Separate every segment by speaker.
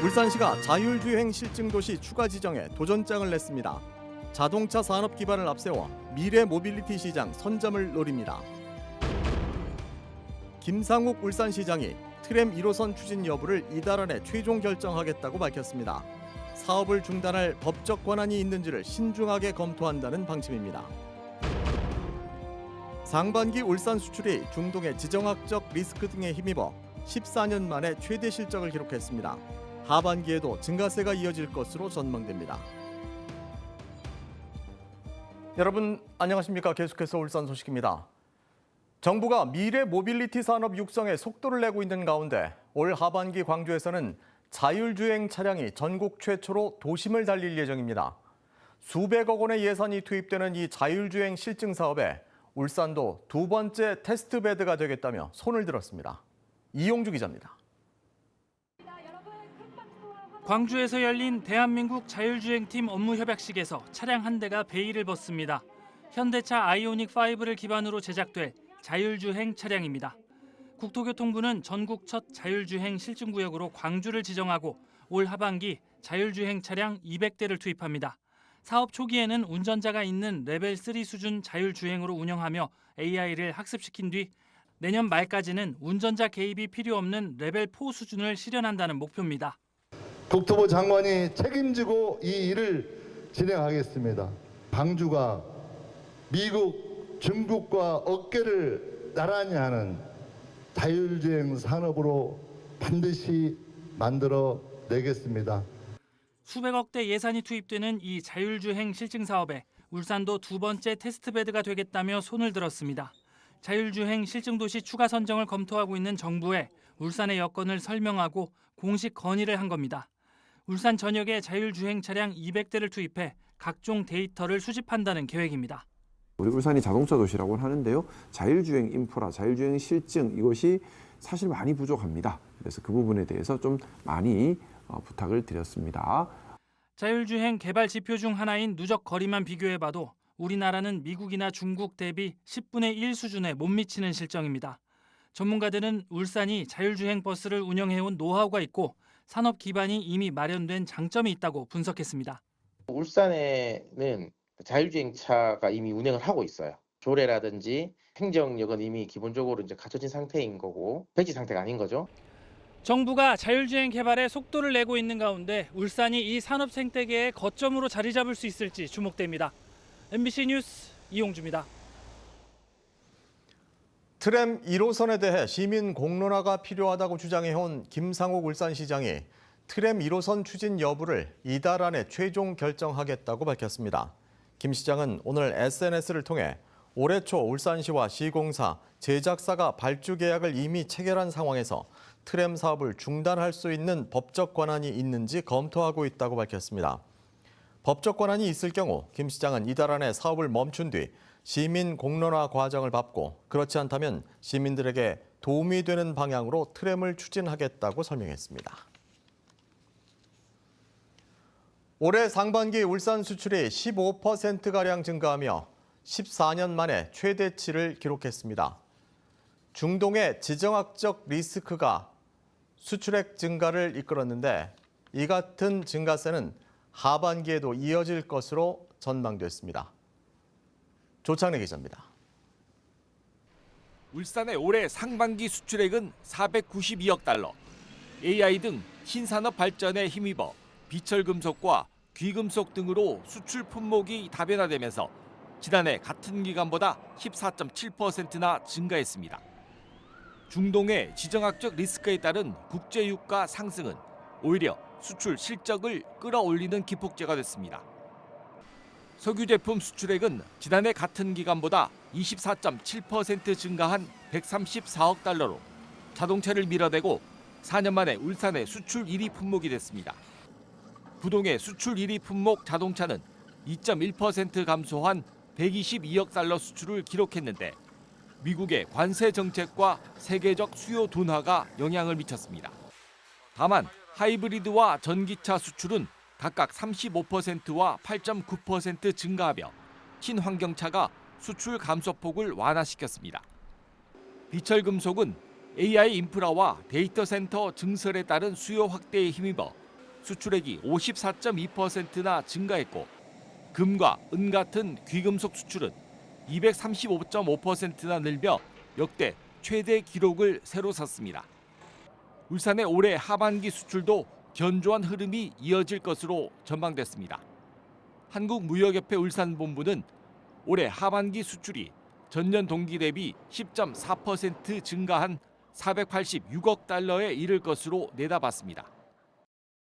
Speaker 1: 울산시가 자율주행 실증도시 추가 지정에 도전장을 냈습니다. 자동차 산업 기반을 앞세워 미래 모빌리티 시장 선점을 노립니다. 김상욱 울산시장이 트램 1호선 추진 여부를 이달 안에 최종 결정하겠다고 밝혔습니다. 사업을 중단할 법적 권한이 있는지를 신중하게 검토한다는 방침입니다. 상반기 울산 수출이 중동의 지정학적 리스크 등에 힘입어 14년 만에 최대 실적을 기록했습니다. 하반기에도 증가세가 이어질 것으로 전망됩니다. 여러분 안녕하십니까? 계속해서 울산 소식입니다. 정부가 미래 모빌리티 산업 육성에 속도를 내고 있는 가운데 올 하반기 광주에서는 자율주행 차량이 전국 최초로 도심을 달릴 예정입니다. 수백억 원의 예산이 투입되는 이 자율주행 실증 사업에 울산도 두 번째 테스트베드가 되겠다며 손을 들었습니다. 이용주 기자입니다.
Speaker 2: 광주에서 열린 대한민국 자율주행팀 업무 협약식에서 차량 한 대가 베일을 벗습니다. 현대차 아이오닉5를 기반으로 제작될 자율주행 차량입니다. 국토교통부는 전국 첫 자율주행 실증구역으로 광주를 지정하고 올 하반기 자율주행 차량 200대를 투입합니다. 사업 초기에는 운전자가 있는 레벨 3 수준 자율주행으로 운영하며 AI를 학습시킨 뒤 내년 말까지는 운전자 개입이 필요 없는 레벨 4 수준을 실현한다는 목표입니다.
Speaker 3: 국토부 장관이 책임지고 이 일을 진행하겠습니다. 광주가 미국, 중국과 어깨를 나란히 하는 자율주행 산업으로 반드시 만들어 내겠습니다.
Speaker 2: 수백억대 예산이 투입되는 이 자율주행 실증 사업에 울산도 두 번째 테스트베드가 되겠다며 손을 들었습니다. 자율주행 실증도시 추가 선정을 검토하고 있는 정부에 울산의 여건을 설명하고 공식 건의를 한 겁니다. 울산 전역에 자율주행 차량 200대를 투입해 각종 데이터를 수집한다는 계획입니다.
Speaker 4: 우리 울산이 자동차 도시라고 하는데요. 자율주행 인프라, 자율주행 실증 이것이 사실 많이 부족합니다. 그래서 그 부분에 대해서 좀 많이 부탁을 드렸습니다.
Speaker 2: 자율주행 개발 지표 중 하나인 누적 거리만 비교해봐도 우리나라는 미국이나 중국 대비 10분의 1 수준에 못 미치는 실정입니다. 전문가들은 울산이 자율주행 버스를 운영해온 노하우가 있고 산업 기반이 이미 마련된 장점이 있다고 분석했습니다.
Speaker 5: 울산에는 자율주행차가 이미 운행을 하고 있어요. 조례라든지 행정력은 이미 기본적으로 이제 갖춰진 상태인 거고 백지 상태가 아닌 거죠.
Speaker 2: 정부가 자율주행 개발에 속도를 내고 있는 가운데 울산이 이 산업 생태계의 거점으로 자리 잡을 수 있을지 주목됩니다. MBC 뉴스 이용주입니다.
Speaker 1: 트램 1호선에 대해 시민 공론화가 필요하다고 주장해온 김상욱 울산시장이 트램 1호선 추진 여부를 이달 안에 최종 결정하겠다고 밝혔습니다. 김 시장은 오늘 SNS를 통해 올해 초 울산시와 시공사, 제작사가 발주 계약을 이미 체결한 상황에서 트램 사업을 중단할 수 있는 법적 권한이 있는지 검토하고 있다고 밝혔습니다. 법적 권한이 있을 경우 김 시장은 이달 안에 사업을 멈춘 뒤 시민 공론화 과정을 밟고 그렇지 않다면 시민들에게 도움이 되는 방향으로 트램을 추진하겠다고 설명했습니다. 올해 상반기 울산 수출이 15%가량 증가하며 14년 만에 최대치를 기록했습니다. 중동의 지정학적 리스크가 수출액 증가를 이끌었는데 이 같은 증가세는 하반기에도 이어질 것으로 전망됐습니다. 조창래 기자입니다.
Speaker 6: 울산의 올해 상반기 수출액은 492억 달러. AI 등 신산업 발전에 힘입어 비철금속과 귀금속 등으로 수출 품목이 다변화되면서 지난해 같은 기간보다 14.7%나 증가했습니다. 중동의 지정학적 리스크에 따른 국제유가 상승은 오히려 수출 실적을 끌어올리는 기폭제가 됐습니다. 석유 제품 수출액은 지난해 같은 기간보다 24.7% 증가한 134억 달러로 자동차를 밀어내고 4년 만에 울산의 수출 1위 품목이 됐습니다. 부동의 수출 1위 품목 자동차는 2.1% 감소한 122억 달러 수출을 기록했는데 미국의 관세 정책과 세계적 수요 둔화가 영향을 미쳤습니다. 다만 하이브리드와 전기차 수출은 각각 35%와 8.9% 증가하며 친환경차가 수출 감소폭을 완화시켰습니다. 비철금속은 AI 인프라와 데이터 센터 증설에 따른 수요 확대에 힘입어 수출액이 54.2%나 증가했고 금과 은 같은 귀금속 수출은 235.5%나 늘며 역대 최대 기록을 새로 샀습니다. 울산의 올해 하반기 수출도 견조한 흐름이 이어질 것으로 전망됐습니다. 한국무역협회 울산본부는 올해 하반기 수출이 전년 동기 대비 10.4% 증가한 486억 달러에 이를 것으로 내다봤습니다.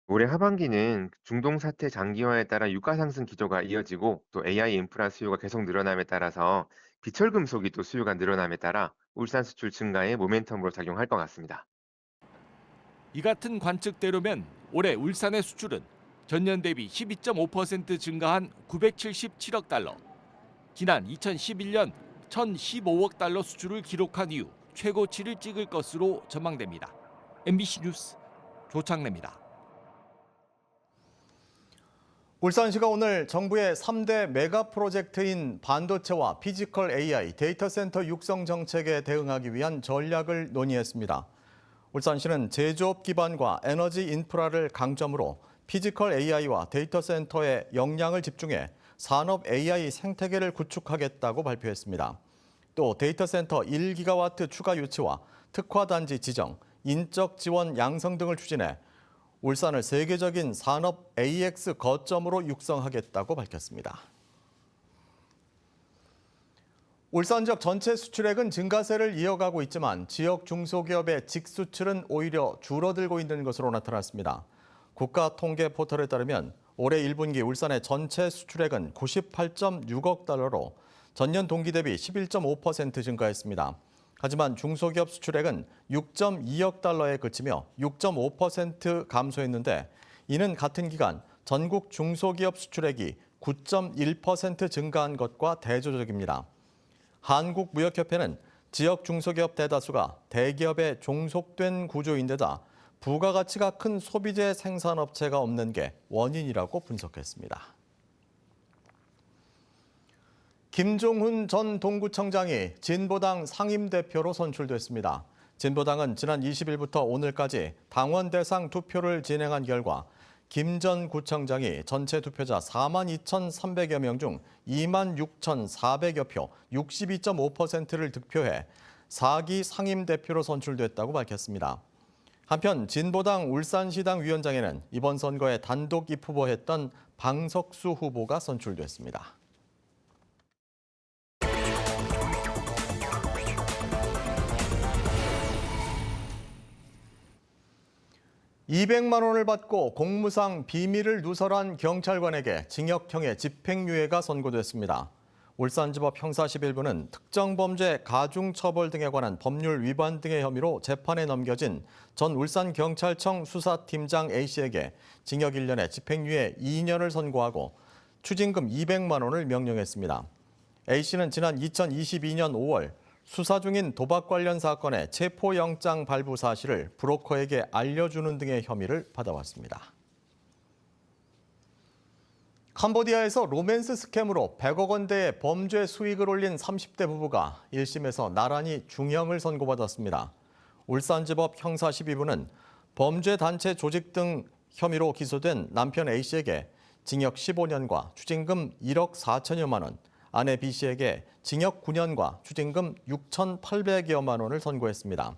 Speaker 7: 올해 하반기는 중동 사태 장기화에 따라 유가 상승 기조가 이어지고 또 AI 인프라 수요가 계속 늘어남에 따라서 비철 금속이 또 수요가 늘어남에 따라 울산 수출 증가의 모멘텀으로 작용할 것 같습니다.
Speaker 6: 이 같은 관측대로면 올해 울산의 수출은 전년 대비 12.5% 증가한 977억 달러, 지난 2011년 1,015억 달러 수출을 기록한 이후 최고치를 찍을 것으로 전망됩니다. MBC 뉴스 조창래입니다.
Speaker 1: 울산시가 오늘 정부의 3대 메가 프로젝트인 반도체와 피지컬 AI, 데이터 센터 육성 정책에 대응하기 위한 전략을 논의했습니다. 울산시는 제조업 기반과 에너지 인프라를 강점으로 피지컬 AI와 데이터 센터에 역량을 집중해 산업 AI 생태계를 구축하겠다고 발표했습니다. 또 데이터 센터 1기가와트 추가 유치와 특화단지 지정, 인적 지원 양성 등을 추진해 울산을 세계적인 산업 AX 거점으로 육성하겠다고 밝혔습니다. 울산 지역 전체 수출액은 증가세를 이어가고 있지만 지역 중소기업의 직수출은 오히려 줄어들고 있는 것으로 나타났습니다. 국가통계 포털에 따르면 올해 1분기 울산의 전체 수출액은 98.6억 달러로 전년 동기 대비 11.5% 증가했습니다. 하지만 중소기업 수출액은 6.2억 달러에 그치며 6.5% 감소했는데 이는 같은 기간 전국 중소기업 수출액이 9.1% 증가한 것과 대조적입니다. 한국무역협회는 지역 중소기업 대다수가 대기업의 종속된 구조인데다 부가가치가 큰 소비재 생산업체가 없는 게 원인이라고 분석했습니다. 김종훈 전 동구청장이 진보당 상임대표로 선출됐습니다. 진보당은 지난 20일부터 오늘까지 당원 대상 투표를 진행한 결과 김 전 구청장이 전체 투표자 42,300여 명 중 26,400여 표, 62.5%를 득표해 4기 상임대표로 선출됐다고 밝혔습니다. 한편 진보당 울산시당 위원장에는 이번 선거에 단독 입후보했던 방석수 후보가 선출됐습니다. 200만 원을 받고 공무상 비밀을 누설한 경찰관에게 징역형의 집행유예가 선고됐습니다. 울산지법 형사 11부는 특정 범죄 가중처벌 등에 관한 법률 위반 등의 혐의로 재판에 넘겨진 전 울산경찰청 수사팀장 A씨에게 징역 1년에 집행유예 2년을 선고하고 추징금 200만 원을 명령했습니다. A씨는 지난 2022년 5월 수사 중인 도박 관련 사건의 체포영장 발부 사실을 브로커에게 알려주는 등의 혐의를 받아왔습니다. 캄보디아에서 로맨스 스캠으로 100억 원대의 범죄 수익을 올린 30대 부부가 1심에서 나란히 중형을 선고받았습니다. 울산지법 형사 12부는 범죄 단체 조직 등 혐의로 기소된 남편 A씨에게 징역 15년과 추징금 1억 4천여만 원, 아내 B씨에게 징역 9년과 추징금 6,800여만 원을 선고했습니다.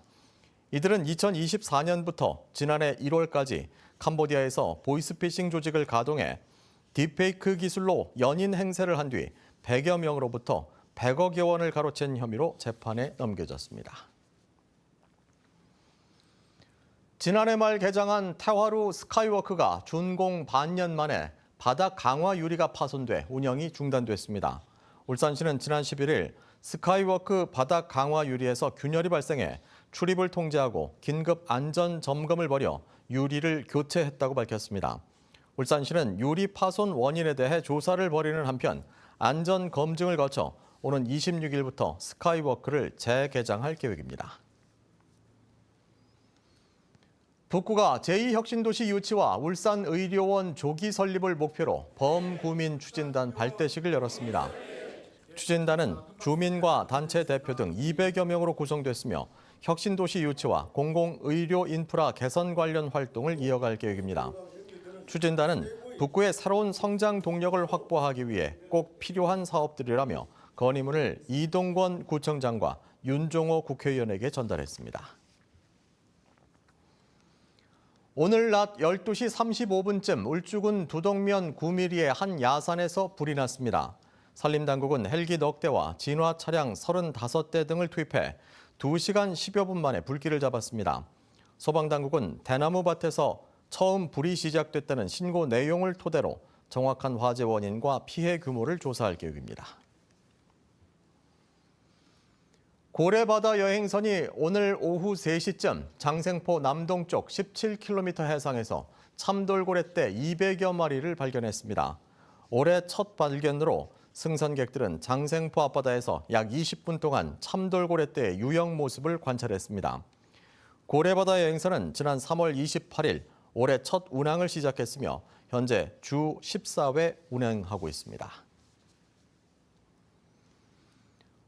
Speaker 1: 이들은 2024년부터 지난해 1월까지 캄보디아에서 보이스피싱 조직을 가동해 딥페이크 기술로 연인 행세를 한 뒤 100여 명으로부터 100억여 원을 가로챈 혐의로 재판에 넘겨졌습니다. 지난해 말 개장한 태화루 스카이워크가 준공 반년 만에 바닥 강화 유리가 파손돼 운영이 중단됐습니다. 울산시는 지난 11일 스카이워크 바닥 강화 유리에서 균열이 발생해 출입을 통제하고 긴급 안전 점검을 벌여 유리를 교체했다고 밝혔습니다. 울산시는 유리 파손 원인에 대해 조사를 벌이는 한편 안전 검증을 거쳐 오는 26일부터 스카이워크를 재개장할 계획입니다. 북구가 제2혁신도시 유치와 울산의료원 조기 설립을 목표로 범구민 추진단 발대식을 열었습니다. 추진단은 주민과 단체 대표 등 200여 명으로 구성됐으며 혁신도시 유치와 공공의료 인프라 개선 관련 활동을 이어갈 계획입니다. 추진단은 북구의 새로운 성장 동력을 확보하기 위해 꼭 필요한 사업들이라며 건의문을 이동권 구청장과 윤종호 국회의원에게 전달했습니다. 오늘 낮 12시 35분쯤 울주군 두덕면 9mm의 한 야산에서 불이 났습니다. 산림당국은 헬기 넉 대와 진화 차량 35대 등을 투입해 2시간 10여 분 만에 불길을 잡았습니다. 소방당국은 대나무 밭에서 처음 불이 시작됐다는 신고 내용을 토대로 정확한 화재 원인과 피해 규모를 조사할 계획입니다. 고래바다 여행선이 오늘 오후 3시쯤 장생포 남동쪽 17km 해상에서 참돌고래떼 200여 마리를 발견했습니다. 올해 첫 발견으로 승선객들은 장생포 앞바다에서 약 20분 동안 참돌고래떼의 유형 모습을 관찰했습니다. 고래바다 여행선은 지난 3월 28일 올해 첫 운항을 시작했으며 현재 주 14회 운행하고 있습니다.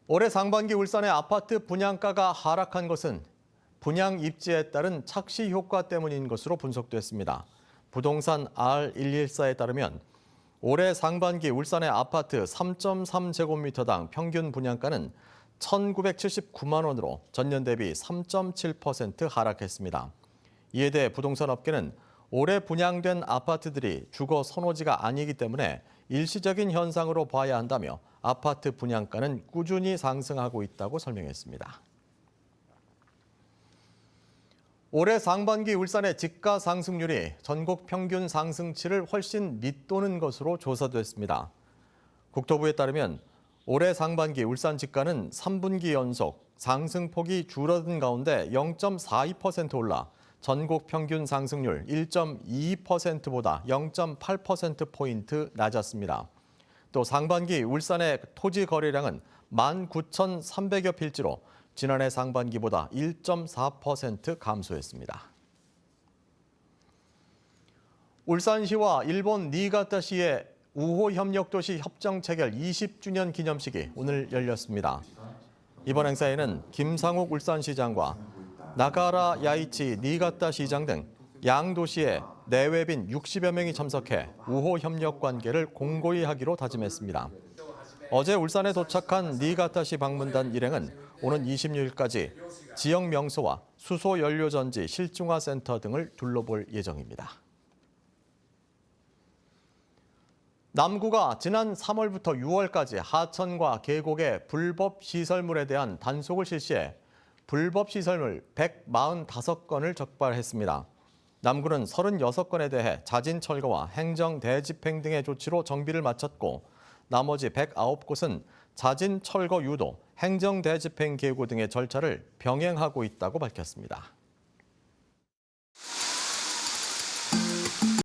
Speaker 1: 올해 상반기 울산의 아파트 분양가가 하락한 것은 분양 입지에 따른 착시 효과 때문인 것으로 분석됐습니다. 부동산 R114에 따르면 올해 상반기 울산의 아파트 3.3제곱미터당 평균 분양가는 1,979만 원으로 전년 대비 3.7% 하락했습니다. 이에 대해 부동산 업계는 올해 분양된 아파트들이 주거 선호지가 아니기 때문에 일시적인 현상으로 봐야 한다며 아파트 분양가는 꾸준히 상승하고 있다고 설명했습니다. 올해 상반기 울산의 집가 상승률이 전국 평균 상승치를 훨씬 밑도는 것으로 조사됐습니다. 국토부에 따르면 올해 상반기 울산 집가는 3분기 연속 상승폭이 줄어든 가운데 0.42% 올라 전국 평균 상승률 1.22%보다 0.8%포인트 낮았습니다. 또 상반기 울산의 토지 거래량은 19,300여 필지로 지난해 상반기보다 1.4% 감소했습니다. 울산시와 일본 니가타시의 우호 협력도시 협정 체결 20주년 기념식이 오늘 열렸습니다. 이번 행사에는 김상욱 울산시장과 나가라 야이치 니가타 시장 등 양도시의 내외빈 60여 명이 참석해 우호 협력 관계를 공고히 하기로 다짐했습니다. 어제 울산에 도착한 니가타시 방문단 일행은 오는 26일까지 지역 명소와 수소 연료 전지 실증화 센터 등을 둘러볼 예정입니다. 남구가 지난 3월부터 6월까지 하천과 계곡의 불법 시설물에 대한 단속을 실시해 불법 시설물 145건을 적발했습니다. 남구는 36건에 대해 자진 철거와 행정 대집행 등의 조치로 정비를 마쳤고 나머지 109곳은 자진 철거 유도, 행정 대집행 계고 등의 절차를 병행하고 있다고 밝혔습니다.